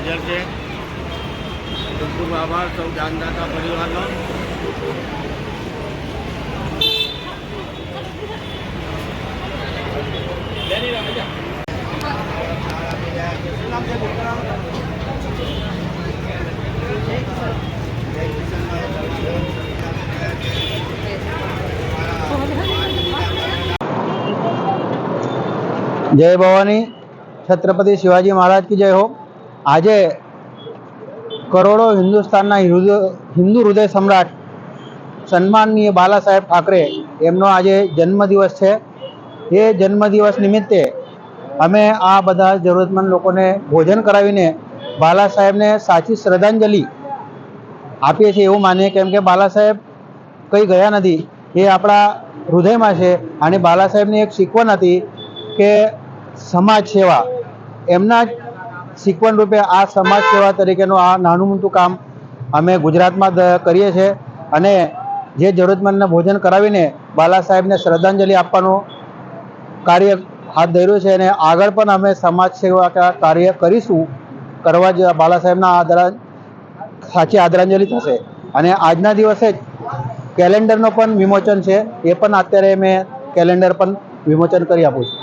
હાજર છે. ખૂબ ખૂબ આભાર સૌ દાનદાતા પરિવારનો. जय भवानी. छत्रपति शिवाजी महाराज की जय हो. આજે કરોડો હિન્દુસ્તાનના હિન્દુ હૃદય સમ્રાટ સન્માનનીય બાલા સાહેબ ઠાકરે એમનો આજે જન્મદિવસ છે. એ જન્મદિવસ નિમિત્તે અમે આ બધા જરૂરતમંદ લોકોને ભોજન કરાવીને બાલા સાહેબને સાચી શ્રદ્ધાંજલિ આપીએ છીએ એવું માનીએ, કેમ કે બાલા સાહેબ કંઈ ગયા નથી, એ આપણા હૃદયમાં છે. અને બાલા સાહેબની એક શીખવણ હતી કે સમાજ સેવા. એમના જ શીખવણ રૂપે આ સમાજ સેવા તરીકેનું આ નાનું મોટું કામ અમે ગુજરાતમાં કરીએ છીએ. અને જે જરૂરતમંદને ભોજન કરાવીને બાલા સાહેબને શ્રદ્ધાંજલિ આપવાનું કાર્ય હાથ ધર્યું છે. અને આગળ પણ અમે સમાજ સેવા કાર્ય કરીશું. કરવા જ બાલા સાહેબના સાચી આદરાંજલિ થશે. અને આજના દિવસે જ કેલેન્ડરનો પણ વિમોચન છે. એ પણ અત્યારે મેં કેલેન્ડર પણ વિમોચન કરી આપું છું.